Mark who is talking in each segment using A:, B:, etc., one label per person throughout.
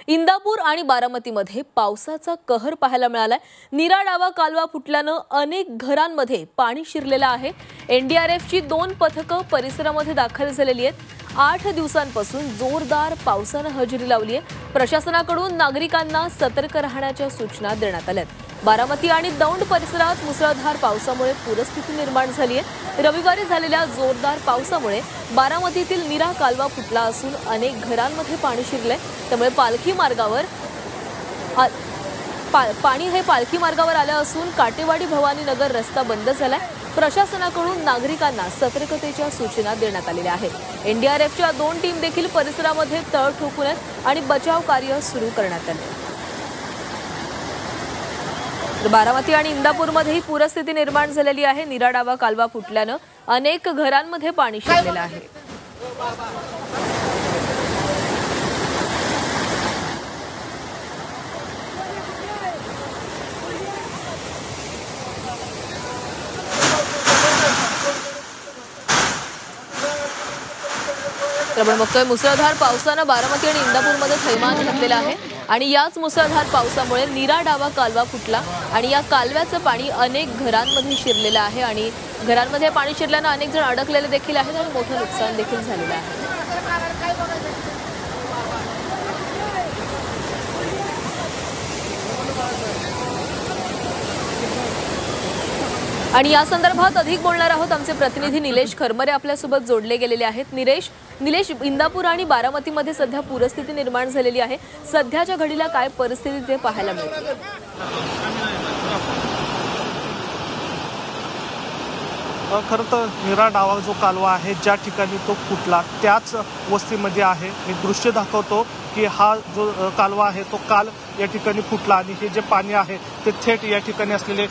A: इंदापूर आणि बारामतीमध्ये पावसाचा कहर पाहायला मिळालाय। नीरा डावा कालवा फुटल्यानं अनेक घरांमध्ये पाणी शिरलेलं आहे। एनडीआरएफची 2 पथकं परिसरामध्ये दाखल झालेली आहेत। 8 दिवसांपासून जोरदार पावसानं हजेरी लावली आहे। प्रशासनाकडून नागरिकांना सतर्क राहण्याच्या सूचना देण्यात आल्यात। बारामती आणि दौंड परिसरात मुसळधार पावसामुळे पूरस्थिती निर्माण झाली आहे। रविवारी झालेल्या जोरदार पावसामुळे बारामतीतील नीरा कालवा फुटला असून अनेक घरांमध्ये पाणी शिरलंय। त्यामुळे पालखी मार्गावर आलं असून काटेवाडी भवानी नगर रस्ता बंद झालाय। प्रशासनाकडून नागरिकांना सतर्कतेच्या सूचना देण्यात आलेल्या आहेत। एनडीआरएफच्या 2 टीम देखील परिसरामध्ये तळ ठोकून आहेत आणि बचाव कार्य सुरू करण्यात आले। बारामती आणि इंदापूरमध्येही पूरस्थिती निर्माण झालेली आहे। नीरा डावा कालवा फुटल्यानं अनेक घरांमध्ये पाणी शिरलेलं आहे। आपण बघतोय मुसळधार पावसानं बारामती आणि इंदापूरमध्ये थैमान घातलेलं आहे आणि याच मुसळधार पावसामुळे नीरा डावा कालवा फुटला आणि या कालव्याचं पाणी अनेक घरांमध्ये शिरलेलं आहे आणि घरांमध्ये पाणी शिरल्यानं अनेक जण अडकलेले देखील आहेत आणि मोठं नुकसान देखील झालेलं आहे। आणि या संदर्भात अधिक बोलणार आहोत। आमचे प्रतिनिधी निलेश खरमरे आपल्यासोबत जोडले गेलेले आहेत। निलेश, इंदापूर आणि बारामतीमध्ये सध्या पूरस्थिती निर्माण झालेली आहे। सध्याच्या घडीला काय परिस्थिती ते पाहायला मिळते?
B: खरं तर नीरा डावा जो कालवा आहे ज्या ठिकाणी तो फुटला त्याच वस्तीमध्ये आहे। मी दृश्य दाखवतो की हा जो कालवा आहे तो काल या ठिकाणी फुटला आणि हे जे पाणी आहे ते थेट या ठिकाणी असलेले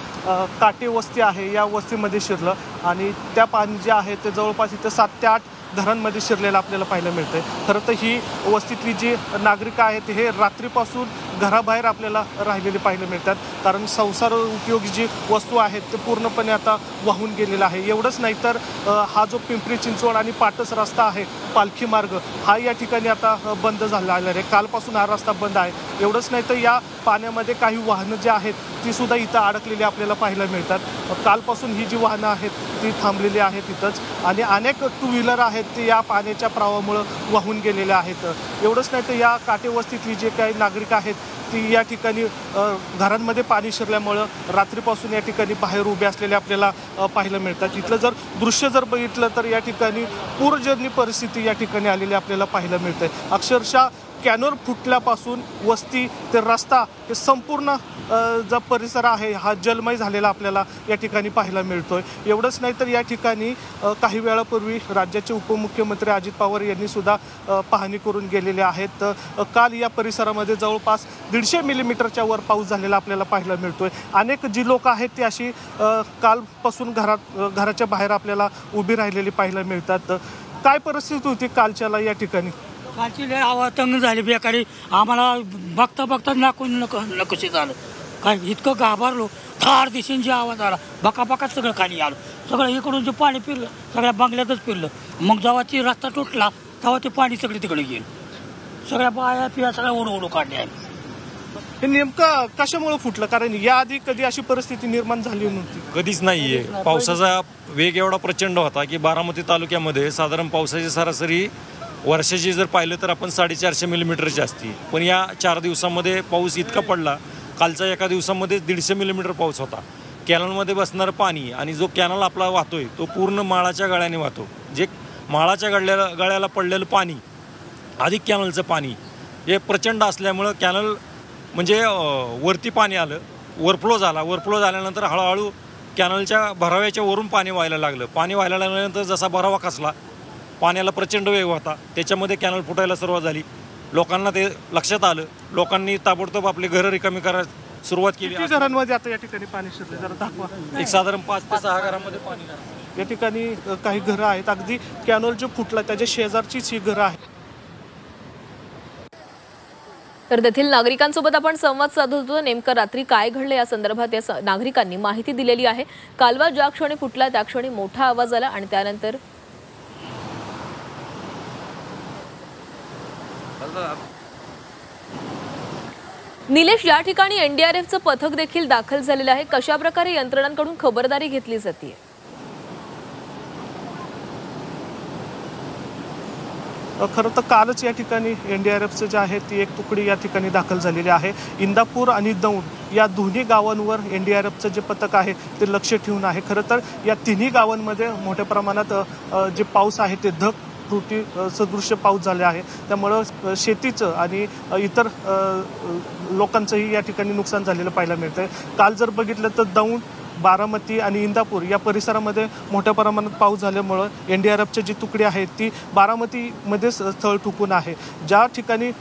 B: काटे वस्ती आहे या वस्तीमध्ये शिरलं आणि त्या पाणी जे आहे ते जवळपास इथे 7 ते 8 घरांमध्ये शिरलेलं आपल्याला पाहायला मिळतंय। खरं तर ही वस्तीतली जी नागरिक आहेत हे रात्रीपासून घराबाहेर आपल्याला राहिलेले पाहायला मिळतात, कारण संसार उपयोगी जी वस्तू आहेत ते पूर्णपणे आता वाहून गेलेला आहे। एवढंच नाही तर हा जो पिंपरी चिंचवड आणि पाटस रस्ता आहे पालखी मार्ग हा या ठिकाणी आता बंद झालेला आहे। कालपासून हा रस्ता बंद आहे। एवढंच नाही तर या पाण्यामध्ये काही वाहनं जी आहेत ती सुद्धा इथं अडकलेली आपल्याला पाहायला मिळतात। कालपासून ही जी वाहनं आहेत ती थांबलेली आहेत इथंच आणि अनेक 2 व्हीलर आहेत ते या पाण्याच्या प्रवाहामुळे वाहून गेलेले आहेत। एवढंच नाही तर या काटेवस्तीतली जे काही नागरिक आहेत ती या ठिकाणी घरांमध्ये पाणी शिरल्यामुळं रात्रीपासून या ठिकाणी बाहेर उभे असलेले आपल्याला पाहायला मिळतात। इथलं जर दृश्य जर बघितलं तर या ठिकाणी पूरजन्य परिस्थिती या ठिकाणी आलेली आपल्याला पाहायला मिळते। अक्षरशः कॅनोल फुटल्यापासून वस्ती ते रस्ता हे संपूर्ण जो परिसर आहे हा जलमय झालेला आपल्याला या ठिकाणी पाहायला मिळतोय। एवढंच नाही तर या ठिकाणी काही वेळापूर्वी राज्याचे उपमुख्यमंत्री अजित पवार यांनी सुद्धा पाहणी करून गेलेले आहेत। काल या परिसरामध्ये जवळपास 150 मिलीमीटरच्या वर पाऊस झालेला आपल्याला पाहायला मिळतोय। अनेक जी लोक आहेत ती अशी कालपासून घराच्या बाहेर आपल्याला उभी राहिलेली पाहायला मिळतात। काय परिस्थिती होती कालच्याला या ठिकाणी?
C: कालची लय अवातंग झाली बेकारी। आम्हाला बघता नकोशी झालं। काय इतकं घाबरलो, थार दिशेंची आवाज आला, बकाबकाच सगळं खाली आलं। सगळं इकडून जे पाणी फिरलं सगळ्या बंगल्यातच फिरलं। मग जेव्हा ती रस्ता तुटला तेव्हा ते पाणी सगळे तिकडे गेलं। सगळ्या बाया पिया सगळ्या ओढू काढल्या।
B: हे नेमकं कशामुळे फुटलं? कारण याआधी कधी अशी परिस्थिती निर्माण झाली नव्हती,
D: कधीच नाहीये। पावसाचा वेग एवढा प्रचंड होता की बारामती तालुक्यामध्ये साधारण पावसाची सरासरी वर्षाची जर पाहिलं तर आपण 450 मिलीमीटरची असती, पण या 4 दिवसामध्ये पाऊस इतका पडला। कालच्या एका दिवसामध्ये 150 मिलीमीटर पाऊस होता। कॅनलमध्ये बसणारं पाणी आणि जो कॅनल आपला वाहतोय तो पूर्ण माळाच्या गळ्याने वाहतो। जे माळाच्या गळ्याला पडलेलं पाणी अधिक कॅनलचं पाणी हे प्रचंड असल्यामुळं कॅनल म्हणजे वरती पाणी आलं, ओव्हरफ्लो झाल्यानंतर हळूहळू कॅनलच्या भराव्याच्या वरून पाणी व्हायला लागलं। पाणी व्हायला लागल्यानंतर जसा भरावा कसला पाण्याला प्रचंड वेग होता, त्याच्यामध्ये कॅनल फुटायला सुरुवात झाली। लोकांना ते लक्षात आलं, लोकांनी ताबडतोब आपली घरं रिकामी करायला सुरुवात केली।
B: किती घरांमध्ये आता या ठिकाणी पाणी शिरले जरा दाखवा?
D: एक साधारण 5 ते 6 घरांमध्ये पाणी
B: या ठिकाणी काही घरं आहेत, अगदी कॅनल जो फुटला त्याच्या शेजारचीच ही घरं आहेत।
A: तर तेथील नागरिकांसोबत आपण संवाद साधत होतो। नेमकं रात्री काय घडलं या संदर्भात या नागरिकांनी माहिती दिलेली आहे। कालवा ज्या क्षणी फुटला त्या क्षणी मोठा आवाज आला आणि त्यानंतर निलेश, या ठिकाणी एनडीआरएफचं पथक देखील दाखल झालेलं आहे. कशा प्रकारे यंत्रणांकडून खबरदारी घेतली जाते?
B: खरं तर कालच या ठिकाणी एनडीआरएफचं जे आहे ती एक तुकडी या ठिकाणी दाखल झालेली आहे. इंदापूर आणि दौंड या दोन्ही गावांवर एनडीआरएफचं जे पथक आहे ते लक्ष ठेवून आहे. खरं तर या तिन्ही गावांमध्ये मोठ्या प्रमाणात जे पाऊस आहे ते ढगफुटी सदृश्य पाऊस झाले आहे. त्यामुळं शेतीचं आणि इतर लोकांचंही या ठिकाणी नुकसान झालेलं पाहायला मिळतंय. काल जर बघितलं तर दौंड, बारामती आणि इंदापूर या परिसरामध्ये मोठ्या प्रमाणात पाऊस झाल्यामुळं एनडीआरएफची जी तुकडी आहे ती बारामतीमध्ये स्थळ ठुकून आहे. ज्या ठिकाणी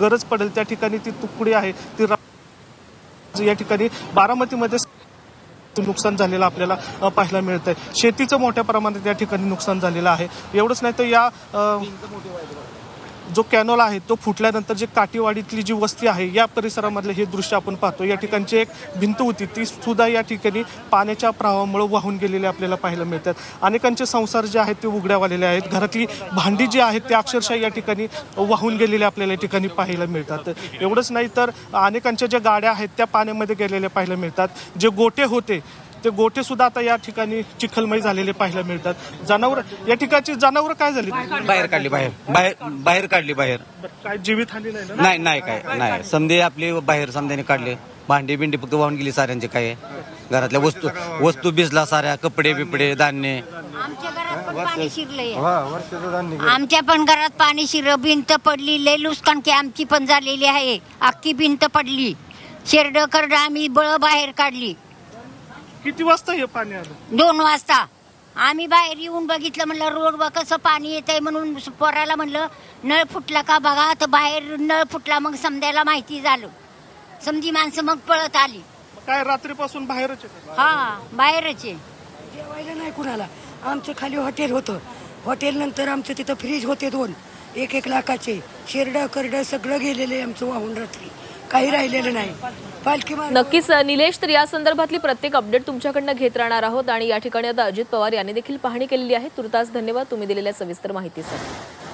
B: गरज पडेल त्या ठिकाणी ती तुकडी आहे ती या ठिकाणी बारामतीमध्ये नुकसान झालेलं आपल्याला पाहायला मिळतंय. शेतीचं मोठ्या प्रमाणात या ठिकाणी नुकसान झालेलं आहे. एवढंच नाही तर या जो कॅनॉल आहे तो फुटल्यानंतर जे काठीवाडीतली जी वस्ती आहे या परिसरामधलं हे दृश्य आपण पाहतो. या ठिकाणची एक भिंत होती ती सुद्धा या ठिकाणी पाण्याच्या प्रवाहामुळे वाहून गेलेले आपल्याला पाहायला मिळतात. अनेकांचे संसार जे आहेत ते उघड्यावालेले आहेत. घरातली भांडी जी आहेत ते अक्षरशः या ठिकाणी वाहून गेलेले आपल्याला या ठिकाणी पाहायला मिळतात. एवढंच नाही तर अनेकांच्या ज्या गाड्या आहेत त्या पाण्यामध्ये गेलेल्या पाहायला मिळतात. जे गोटे होते ते गोटे सुद्धा आता या ठिकाणी चिखलमय झालेले पाहायला मिळतात. जनावर या ठिकाणची जनावर काय झाली?
E: बाहेर काढली, बाहेर काढली.
B: काय जीवितहानी नाही ना?
E: नाही काय नाही, समजे आपली बाहेर समजाने काढले. भांडी बिंडी फक्त वाहून गेली साऱ्यांचे. काय घरातल्या वस्तू भिजला साऱ्या, कपडे बिपडे, धान्य.
F: आमच्या घरात पण पाणी शिरलंय. आमच्या पण घरात पाणी शिरलं, भिंत पडली, लय नुकसान की आमची पण झालेली आहे. अख्खी भिंत पडली, शेरड करड आम्ही बळ बाहेर काढली.
B: किती वाजता हे पाणी आलं?
F: 2 वाजता आम्ही बाहेर येऊन बघितलं, म्हणलं रोड वर कसं पाणी येत आहे म्हणून पोराला म्हणलं नळ फुटला का बघा. तर बाहेर नळ फुटला, मग समजायला माहिती झालं. समजी माणसं मग पळत आली.
B: काय रात्रीपासून बाहेरच आहे?
F: हा, बाहेरच आहे.
G: जेवायला नाही कुणाला. आमचं खाली हॉटेल होतं. हॉटेल नंतर आमचं तिथं फ्रीज होते 2 1-1 लाखाचे. शेरडं करडं सगळं गेलेलं आहे आमचं वाहून. रात्री काही राहिलेलं नाही.
A: नक्कीच निलेश, तर या संदर्भातली प्रत्येक अपडेट तुमच्याकडनं घेत राहणार आहोत. आणि या ठिकाणी आता अजित पवार यांनी देखील पाहणी केलेली आहे. तुर्तास धन्यवाद तुम्ही दिलेल्या सविस्तर माहितीसाठी.